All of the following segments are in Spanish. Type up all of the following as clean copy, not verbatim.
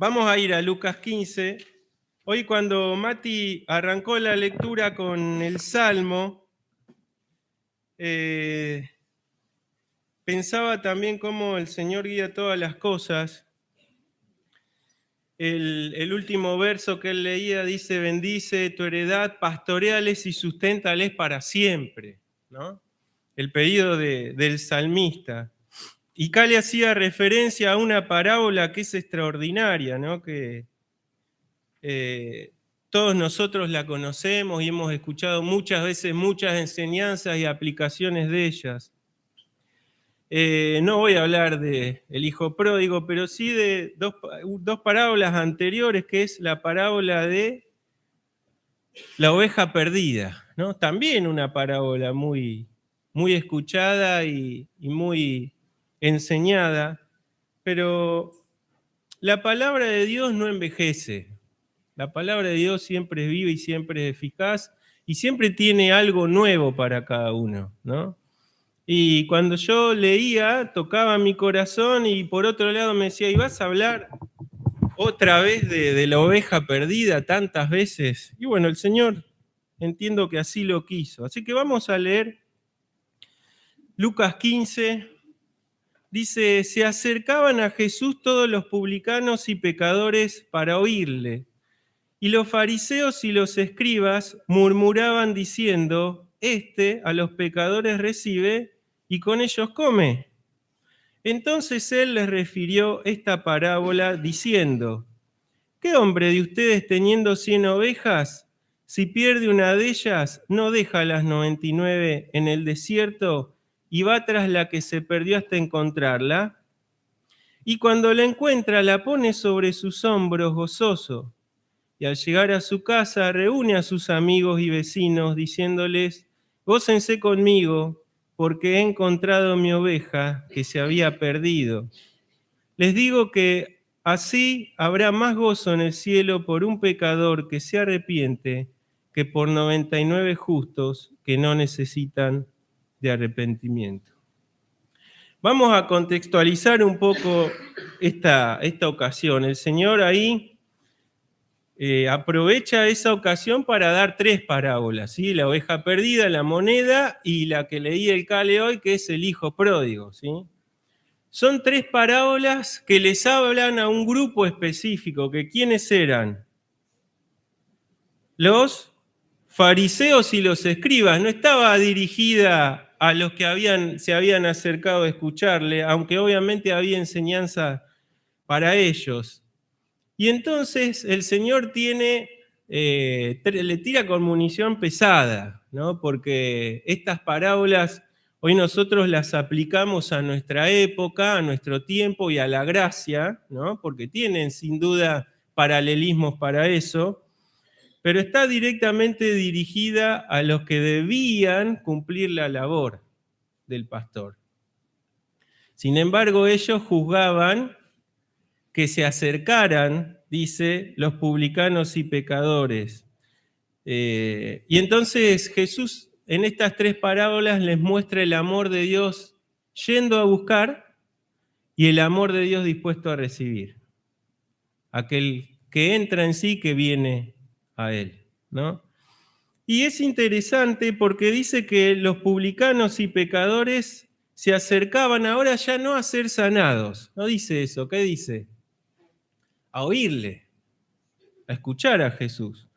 Vamos a ir a Lucas 15. Hoy cuando Mati arrancó la lectura con el Salmo, pensaba también cómo el Señor guía todas las cosas. El último verso que él leía dice: bendice tu heredad, pastoreales y susténtales para siempre, ¿no? El pedido del salmista. Y acá le hacía referencia a una parábola que es extraordinaria, ¿no? Que todos nosotros la conocemos y hemos escuchado muchas veces muchas enseñanzas y aplicaciones de ellas. No voy a hablar de el hijo pródigo, pero sí de dos parábolas anteriores, que es la parábola de la oveja perdida, ¿no? También una parábola muy, muy escuchada y muy enseñada, pero la palabra de Dios no envejece. La palabra de Dios siempre es viva y siempre es eficaz y siempre tiene algo nuevo para cada uno, ¿no? Y cuando yo leía, tocaba mi corazón y por otro lado me decía: ¿y vas a hablar otra vez de la oveja perdida tantas veces? Y bueno, el Señor entiendo que así lo quiso. Así que vamos a leer Lucas 15. Dice: se acercaban a Jesús todos los publicanos y pecadores para oírle. Y los fariseos y los escribas murmuraban diciendo: este a los pecadores recibe y con ellos come. Entonces él les refirió esta parábola diciendo: ¿qué hombre de ustedes, teniendo 100 ovejas, si pierde una de ellas, no deja las 99 en el desierto y va tras la que se perdió hasta encontrarla? Y cuando la encuentra, la pone sobre sus hombros gozoso. Y al llegar a su casa reúne a sus amigos y vecinos diciéndoles: gócense conmigo, porque he encontrado mi oveja que se había perdido. Les digo que así habrá más gozo en el cielo por un pecador que se arrepiente que por 99 justos que no necesitan de arrepentimiento. Vamos a contextualizar un poco esta ocasión. El Señor ahí aprovecha esa ocasión para dar tres parábolas, ¿sí? La oveja perdida, la moneda y la que leí el Cale hoy, que es el hijo pródigo, ¿sí? Son tres parábolas que les hablan a un grupo específico, que ¿quiénes eran? Los fariseos y los escribas. No estaba dirigida a los que se habían acercado a escucharle, aunque obviamente había enseñanza para ellos. Y entonces el Señor le tira con munición pesada, ¿no? Porque estas parábolas hoy nosotros las aplicamos a nuestra época, a nuestro tiempo y a la gracia, ¿no? Porque tienen sin duda paralelismos para eso, pero está directamente dirigida a los que debían cumplir la labor del pastor. Sin embargo, ellos juzgaban que se acercaran, dice, los publicanos y pecadores. Y entonces Jesús en estas tres parábolas les muestra el amor de Dios yendo a buscar y el amor de Dios dispuesto a recibir. Aquel que entra en sí, que viene a él, ¿no? Y es interesante porque dice que los publicanos y pecadores se acercaban ahora ya no a ser sanados. No dice eso, ¿qué dice? A oírle, a escuchar a Jesús.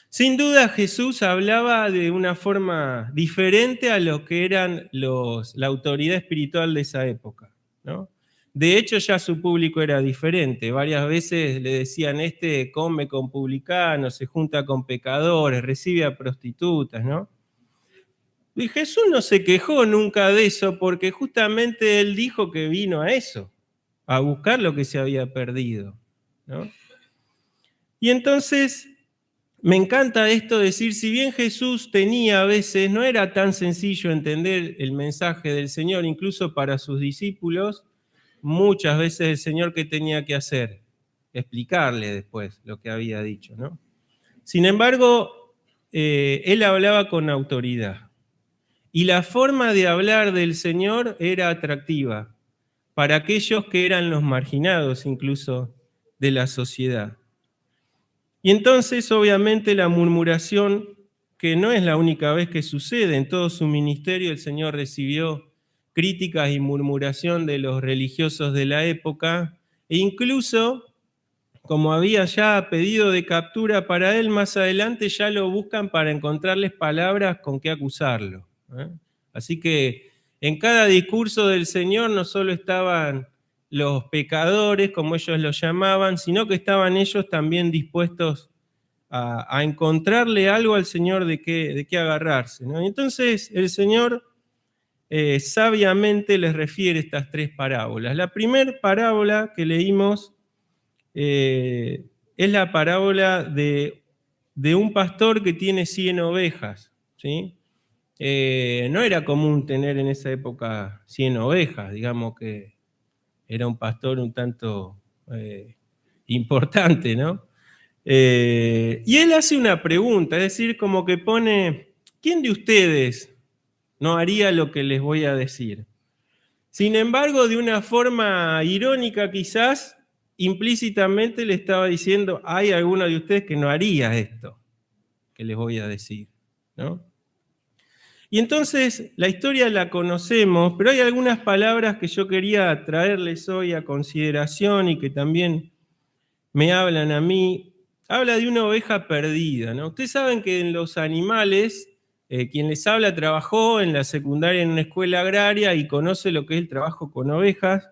Sin duda Jesús hablaba de una forma diferente a lo que eran la autoridad espiritual de esa época, ¿no? De hecho ya su público era diferente. Varias veces le decían: este come con publicanos, se junta con pecadores, recibe a prostitutas, ¿no? Y Jesús no se quejó nunca de eso, porque justamente él dijo que vino a eso, a buscar lo que se había perdido, ¿no? Y entonces me encanta esto, decir, si bien Jesús tenía a veces, no era tan sencillo entender el mensaje del Señor, incluso para sus discípulos, muchas veces el Señor, ¿qué tenía que hacer? Explicarle después lo que había dicho, ¿no? Sin embargo, él hablaba con autoridad. Y la forma de hablar del Señor era atractiva para aquellos que eran los marginados incluso de la sociedad. Y entonces, obviamente, la murmuración, que no es la única vez que sucede, en todo su ministerio el Señor recibió críticas y murmuración de los religiosos de la época, e incluso, como había ya pedido de captura para él, más adelante ya lo buscan para encontrarles palabras con que acusarlo. Así que en cada discurso del Señor no solo estaban los pecadores, como ellos los llamaban, sino que estaban ellos también dispuestos a encontrarle algo al Señor de qué agarrarse, ¿no? Entonces el Señor sabiamente les refiere estas tres parábolas. La primera parábola que leímos es la parábola de un pastor que tiene 100 ovejas, ¿sí? No era común tener en esa época 100 ovejas, digamos que era un pastor un tanto importante, ¿no? Y él hace una pregunta, es decir, como que pone, ¿quién de ustedes no haría lo que les voy a decir? Sin embargo, de una forma irónica quizás, implícitamente le estaba diciendo, hay alguno de ustedes que no haría esto que les voy a decir, ¿no? Y entonces la historia la conocemos, pero hay algunas palabras que yo quería traerles hoy a consideración y que también me hablan a mí. Habla de una oveja perdida, ¿no? Ustedes saben que en los animales, quien les habla trabajó en la secundaria en una escuela agraria y conoce lo que es el trabajo con ovejas.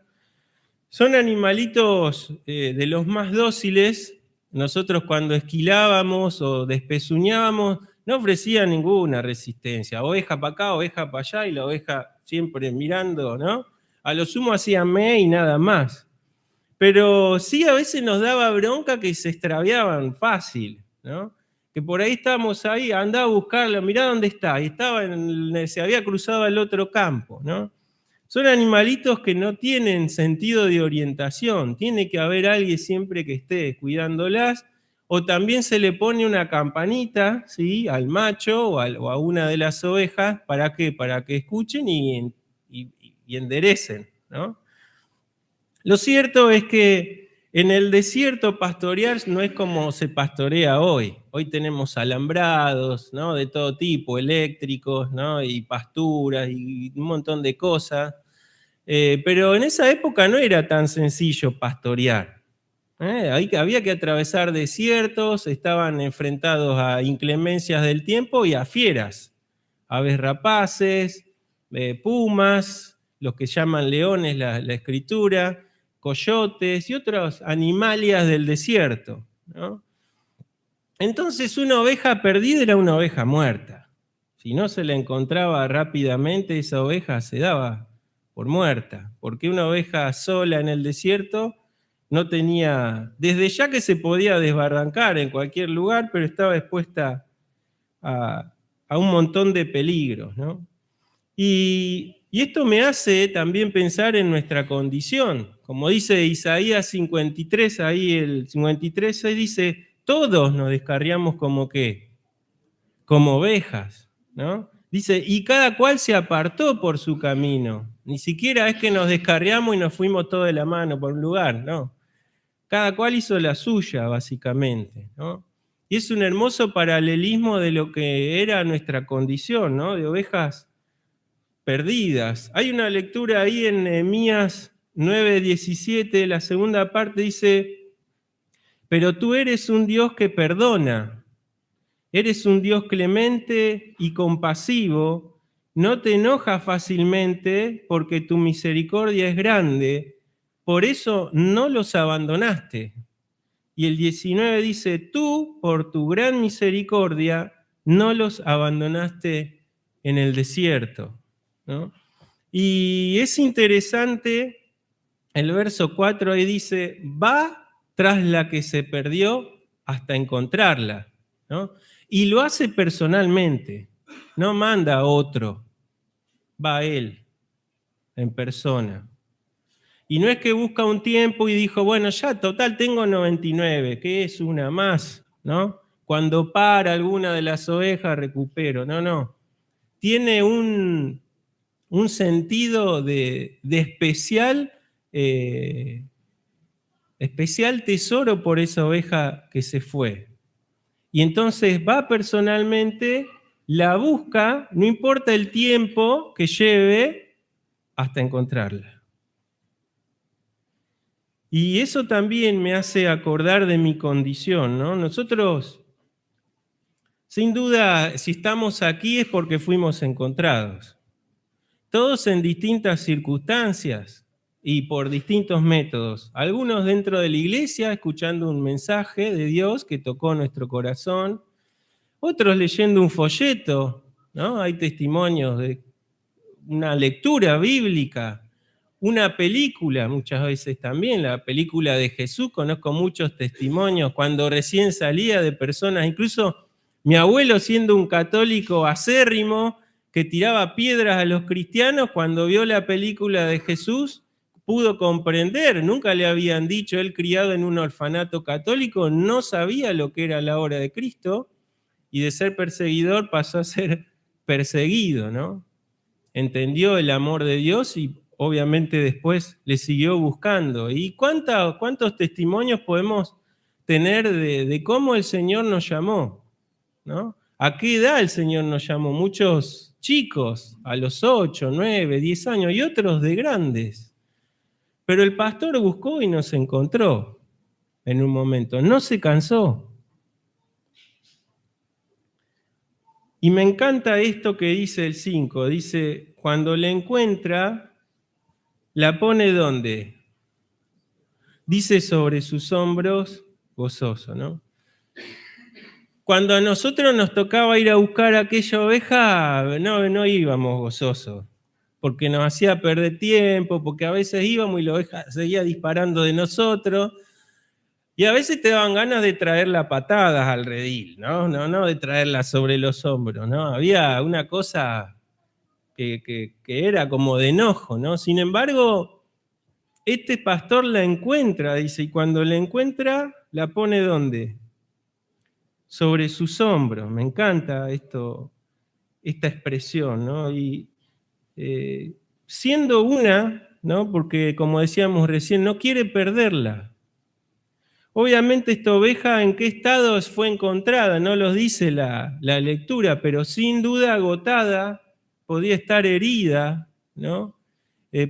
Son animalitos de los más dóciles. Nosotros cuando esquilábamos o despezuñábamos, no ofrecían ninguna resistencia. Oveja para acá, oveja para allá, y la oveja siempre mirando, ¿no? A lo sumo hacían meh y nada más. Pero sí a veces nos daba bronca que se extraviaban fácil, ¿no? Que por ahí estábamos ahí, andá a buscarlo, mirá dónde está, y se había cruzado al otro campo, ¿no? Son animalitos que no tienen sentido de orientación, tiene que haber alguien siempre que esté cuidándolas, o también se le pone una campanita, ¿sí?, al macho o a una de las ovejas, ¿para qué? Para que escuchen y enderecen, ¿no? Lo cierto es que en el desierto pastorear no es como se pastorea hoy. Hoy tenemos alambrados, ¿no?, de todo tipo, eléctricos, ¿no?, y pasturas y un montón de cosas. Pero en esa época no era tan sencillo pastorear. Había que atravesar desiertos, estaban enfrentados a inclemencias del tiempo y a fieras, aves rapaces, pumas, los que llaman leones la escritura, coyotes y otros animalias del desierto, ¿no? Entonces una oveja perdida era una oveja muerta. Si no se la encontraba rápidamente, esa oveja se daba por muerta, porque una oveja sola en el desierto no tenía, desde ya que se podía desbarrancar en cualquier lugar, pero estaba expuesta a un montón de peligros, ¿no? Y esto me hace también pensar en nuestra condición. Como dice Isaías 53, ahí el 53 dice, todos nos descarriamos como ¿qué? Como ovejas, ¿no? Dice, y cada cual se apartó por su camino. Ni siquiera es que nos descarriamos y nos fuimos todos de la mano por un lugar, no. Cada cual hizo la suya, básicamente, ¿no? Y es un hermoso paralelismo de lo que era nuestra condición, ¿no? De ovejas perdidas. Hay una lectura ahí en Nehemías 9:17, la segunda parte dice, pero tú eres un Dios que perdona, eres un Dios clemente y compasivo, no te enojas fácilmente porque tu misericordia es grande, por eso no los abandonaste. Y el 19 dice, tú por tu gran misericordia no los abandonaste en el desierto, ¿no? Y es interesante, el verso 4 ahí dice, va tras la que se perdió hasta encontrarla, ¿no? Y lo hace personalmente, no manda a otro, va él en persona. Y no es que busca un tiempo y dijo, bueno, ya total tengo 99, que es una más, ¿no? Cuando para alguna de las ovejas recupero, no. Tiene un sentido de especial especial tesoro por esa oveja que se fue. Y entonces va personalmente, la busca, no importa el tiempo que lleve, hasta encontrarla. Y eso también me hace acordar de mi condición, ¿no? Nosotros, sin duda, si estamos aquí es porque fuimos encontrados. Todos en distintas circunstancias y por distintos métodos. Algunos dentro de la iglesia, escuchando un mensaje de Dios que tocó nuestro corazón. Otros leyendo un folleto, ¿no? Hay testimonios de una lectura bíblica, una película, muchas veces también, la película de Jesús, conozco muchos testimonios cuando recién salía de personas, incluso mi abuelo siendo un católico acérrimo que tiraba piedras a los cristianos, cuando vio la película de Jesús, pudo comprender, nunca le habían dicho, él criado en un orfanato católico, no sabía lo que era la obra de Cristo, y de ser perseguidor pasó a ser perseguido, ¿no? Entendió el amor de Dios y obviamente después le siguió buscando. ¿Y cuántos testimonios podemos tener de cómo el Señor nos llamó? ¿No? ¿A qué edad el Señor nos llamó? Muchos chicos, a los 8, 9, 10 años, y otros de grandes. Pero el pastor buscó y nos encontró en un momento. No se cansó. Y me encanta esto que dice el 5. Dice, cuando le encuentra, la pone ¿dónde? Dice sobre sus hombros, gozoso, ¿no? Cuando a nosotros nos tocaba ir a buscar aquella oveja, no íbamos gozosos, porque nos hacía perder tiempo, porque a veces íbamos y la oveja seguía disparando de nosotros, y a veces te daban ganas de traerla patadas al redil, no de traerla sobre los hombros, ¿no? Había una cosa que era como de enojo, ¿no? Sin embargo, este pastor la encuentra, dice, y cuando la encuentra, la pone ¿dónde? Sobre sus hombros. Me encanta esta expresión, ¿no? Y siendo una, ¿no? Porque como decíamos recién, no quiere perderla. Obviamente esta oveja en qué estado fue encontrada, no lo dice la lectura, pero sin duda agotada, podía estar herida, ¿no?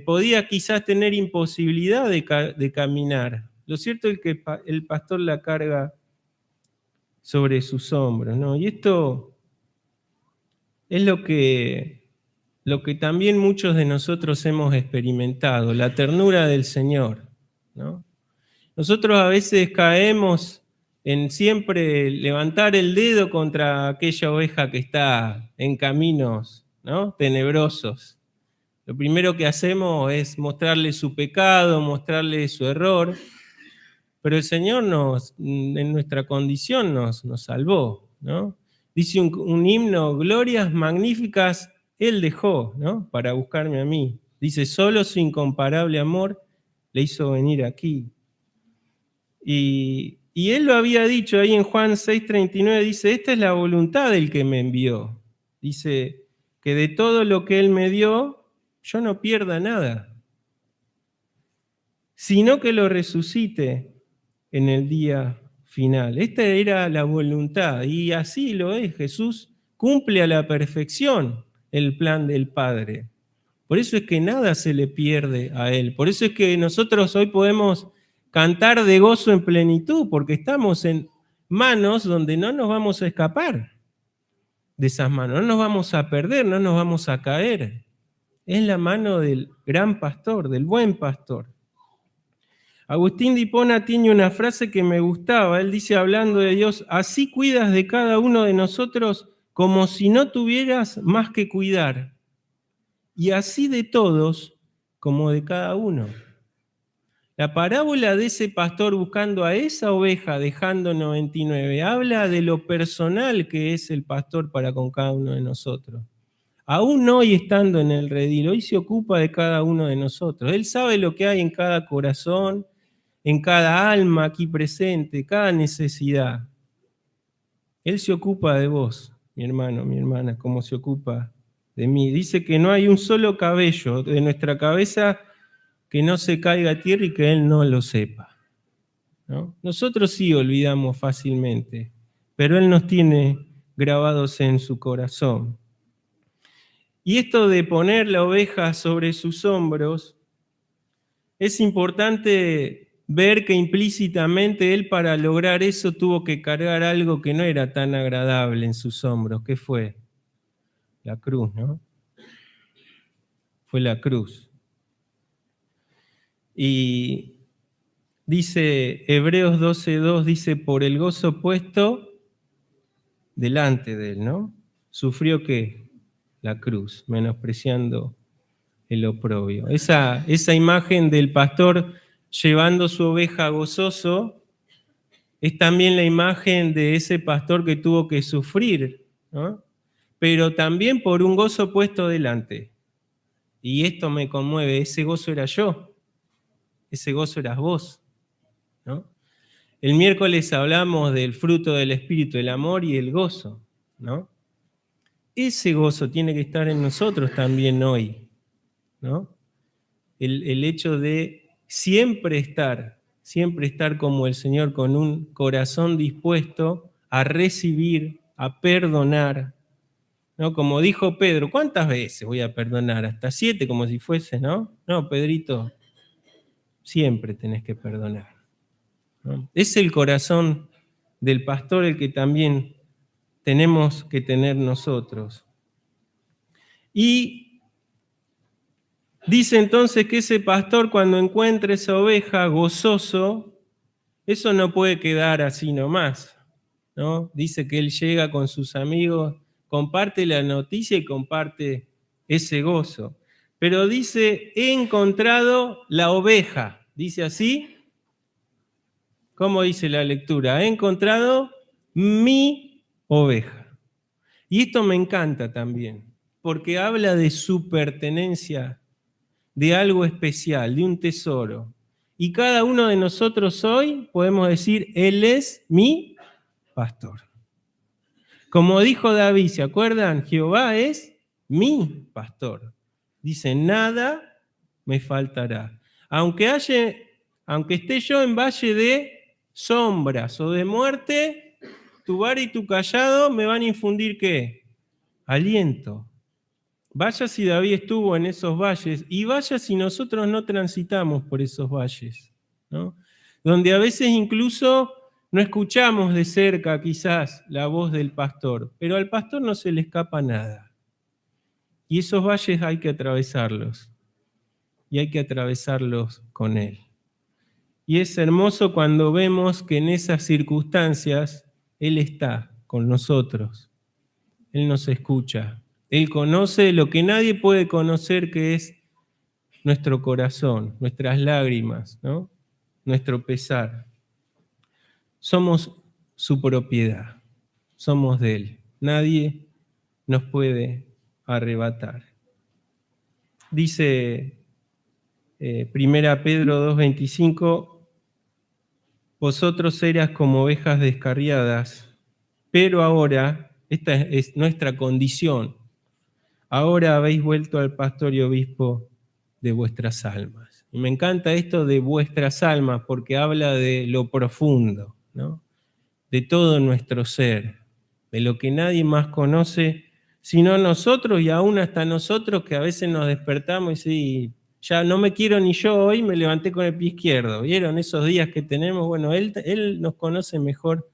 Podía quizás tener imposibilidad de caminar. Lo cierto es que el pastor la carga sobre sus hombros, ¿no? Y esto es lo que también muchos de nosotros hemos experimentado, la ternura del Señor, ¿no? Nosotros a veces caemos en siempre levantar el dedo contra aquella oveja que está en caminos, ¿no? Tenebrosos. Lo primero que hacemos es mostrarle su pecado, mostrarle su error, pero el Señor en nuestra condición nos salvó, ¿no? Dice un himno, glorias magníficas Él dejó, ¿no? Para buscarme a mí. Dice, solo su incomparable amor le hizo venir aquí. Y Él lo había dicho ahí en Juan 6:39, dice, esta es la voluntad del que me envió. Dice, que de todo lo que Él me dio, yo no pierda nada, sino que lo resucite en el día final. Esta era la voluntad y así lo es. Jesús cumple a la perfección el plan del Padre. Por eso es que nada se le pierde a Él. Por eso es que nosotros hoy podemos cantar de gozo en plenitud, porque estamos en manos donde no nos vamos a escapar de esas manos, no nos vamos a perder, no nos vamos a caer. Es la mano del gran pastor, del buen pastor. Agustín de Hipona tiene una frase que me gustaba. Él dice, hablando de Dios, así cuidas de cada uno de nosotros como si no tuvieras más que cuidar, y así de todos como de cada uno. La parábola de ese pastor buscando a esa oveja dejando 99 habla de lo personal que es el pastor para con cada uno de nosotros. Aún hoy estando en el redil, hoy se ocupa de cada uno de nosotros. Él sabe lo que hay en cada corazón, en cada alma aquí presente, cada necesidad. Él se ocupa de vos, mi hermano, mi hermana, como se ocupa de mí. Dice que no hay un solo cabello de nuestra cabeza que no se caiga a tierra y que Él no lo sepa. ¿no? Nosotros sí olvidamos fácilmente, pero Él nos tiene grabados en su corazón. Y esto de poner la oveja sobre sus hombros, es importante ver que implícitamente Él para lograr eso tuvo que cargar algo que no era tan agradable en sus hombros. ¿Qué fue? La cruz, ¿no? Fue la cruz. Y dice, Hebreos 12:2 dice, por el gozo puesto delante de Él, ¿no? Sufrió ¿qué? La cruz, menospreciando el oprobio. Esa imagen del pastor llevando su oveja gozoso es también la imagen de ese pastor que tuvo que sufrir, ¿no? Pero también por un gozo puesto delante. Y esto me conmueve, ese gozo era yo, ese gozo eras vos, ¿no? El miércoles hablamos del fruto del Espíritu, el amor y el gozo, ¿no? Ese gozo tiene que estar en nosotros también hoy, ¿no? El hecho de siempre estar como el Señor, con un corazón dispuesto a recibir, a perdonar, ¿no? Como dijo Pedro, ¿cuántas veces voy a perdonar? Hasta 7, como si fuese, ¿no? No, Pedrito, siempre tenés que perdonar, ¿no? Es el corazón del pastor el que también tenemos que tener nosotros. Y dice entonces que ese pastor, cuando encuentre esa oveja gozoso, eso no puede quedar así nomás, ¿no? Dice que él llega con sus amigos, comparte la noticia y comparte ese gozo. Pero dice, he encontrado la oveja. ¿Dice así? ¿Cómo dice la lectura? He encontrado mi oveja. Y esto me encanta también, porque habla de su pertenencia, de algo especial, de un tesoro. Y cada uno de nosotros hoy podemos decir, Él es mi pastor. Como dijo David, ¿se acuerdan? Jehová es mi pastor. Dice, nada me faltará. Aunque esté yo en valle de sombras o de muerte, tu vara y tu callado me van a infundir ¿qué? Aliento. Vaya si David estuvo en esos valles y vaya si nosotros no transitamos por esos valles, ¿no? Donde a veces incluso no escuchamos de cerca quizás la voz del pastor, pero al pastor no se le escapa nada. Y esos valles hay que atravesarlos, y hay que atravesarlos con él. Y es hermoso cuando vemos que en esas circunstancias él está con nosotros, él nos escucha, él conoce lo que nadie puede conocer, que es nuestro corazón, nuestras lágrimas, ¿no? Nuestro pesar. Somos su propiedad, somos de Él. Nadie nos puede arrebatar. Dice 1 Pedro 2:25, vosotros eras como ovejas descarriadas, pero ahora, esta es nuestra condición, ahora habéis vuelto al pastor y obispo de vuestras almas. Y me encanta esto de vuestras almas porque habla de lo profundo, ¿no? De todo nuestro ser, de lo que nadie más conoce sino nosotros, y aún hasta nosotros que a veces nos despertamos y sí, ya no me quiero ni yo hoy, me levanté con el pie izquierdo. ¿Vieron esos días que tenemos? Bueno, Él nos conoce mejor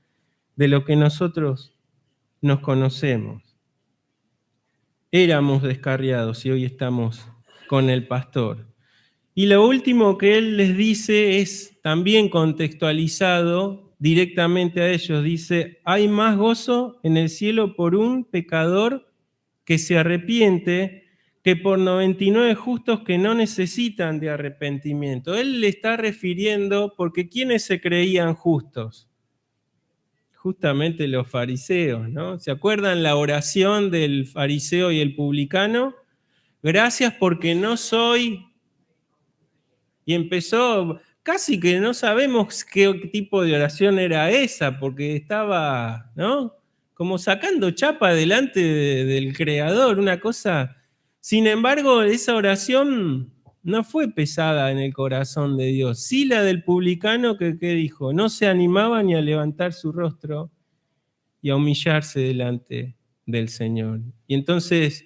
de lo que nosotros nos conocemos. Éramos descarriados y hoy estamos con el pastor. Y lo último que él les dice es también contextualizado directamente a ellos. Dice, hay más gozo en el cielo por un pecador que se arrepiente que por 99 justos que no necesitan de arrepentimiento. Él le está refiriendo porque ¿quiénes se creían justos? Justamente los fariseos, ¿no? ¿Se acuerdan la oración del fariseo y el publicano? Gracias porque no soy... Y empezó, casi que no sabemos qué tipo de oración era esa, porque estaba, ¿no? Como sacando chapa delante del Creador, una cosa. Sin embargo, esa oración no fue pesada en el corazón de Dios. Sí la del publicano que dijo, no se animaba ni a levantar su rostro y a humillarse delante del Señor. Y entonces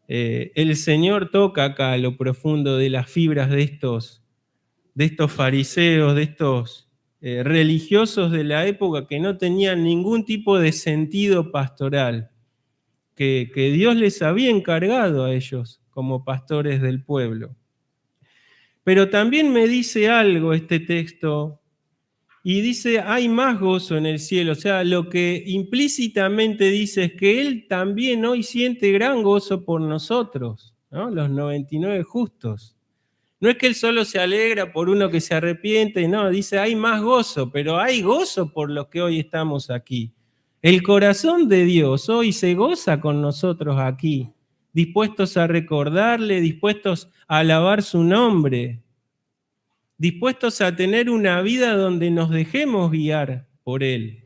el Señor toca acá lo profundo de las fibras de estos fariseos, de estos religiosos de la época que no tenían ningún tipo de sentido pastoral, que Dios les había encargado a ellos como pastores del pueblo. Pero también me dice algo este texto, y dice, hay más gozo en el cielo. O sea, lo que implícitamente dice es que Él también hoy siente gran gozo por nosotros, ¿no? Los 99 justos. No es que Él solo se alegra por uno que se arrepiente, no, dice, hay más gozo, pero hay gozo por los que hoy estamos aquí. El corazón de Dios hoy se goza con nosotros aquí, dispuestos a recordarle, dispuestos a alabar su nombre, dispuestos a tener una vida donde nos dejemos guiar por Él.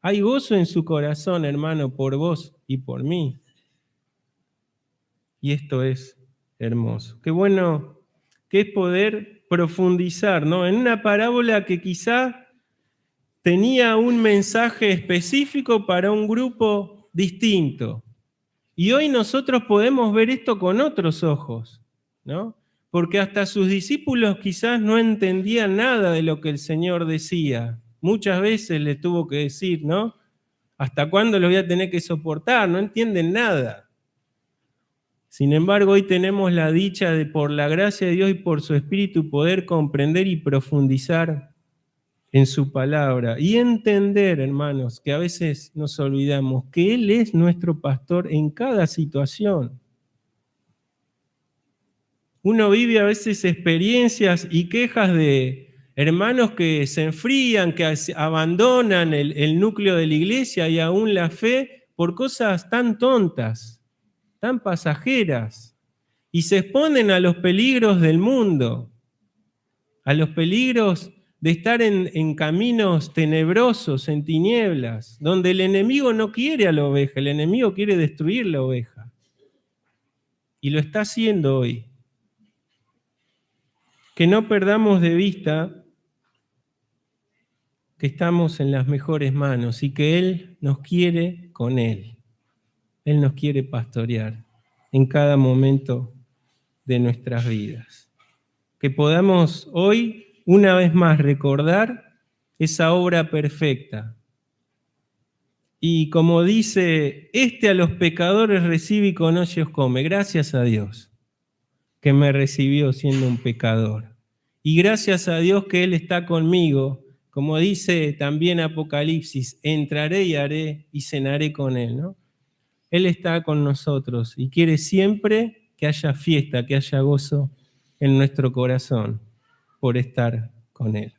Hay gozo en su corazón, hermano, por vos y por mí. Y esto es hermoso. Qué bueno que es poder profundizar, ¿no? En una parábola que quizá tenía un mensaje específico para un grupo distinto. Y hoy nosotros podemos ver esto con otros ojos, ¿no? Porque hasta sus discípulos quizás no entendían nada de lo que el Señor decía. Muchas veces le tuvo que decir, ¿no? ¿Hasta cuándo lo voy a tener que soportar? No entienden nada. Sin embargo, hoy tenemos la dicha de, por la gracia de Dios y por su Espíritu, poder comprender y profundizar en su palabra y entender, hermanos, que a veces nos olvidamos que Él es nuestro pastor en cada situación. Uno vive a veces experiencias y quejas de hermanos que se enfrían, que abandonan el núcleo de la iglesia y aún la fe por cosas tan tontas, tan pasajeras, y se exponen a los peligros del mundo, a los peligros de estar en caminos tenebrosos, en tinieblas, donde el enemigo no quiere a la oveja, el enemigo quiere destruir la oveja. Y lo está haciendo hoy. Que no perdamos de vista que estamos en las mejores manos y que Él nos quiere con Él. Él nos quiere pastorear en cada momento de nuestras vidas. Que podamos hoy, una vez más, recordar esa obra perfecta. Y como dice, a los pecadores recibe y con ellos come. Gracias a Dios que me recibió siendo un pecador. Y gracias a Dios que Él está conmigo. Como dice también Apocalipsis, entraré y haré y cenaré con Él, ¿no? Él está con nosotros y quiere siempre que haya fiesta, que haya gozo en nuestro corazón por estar con Él.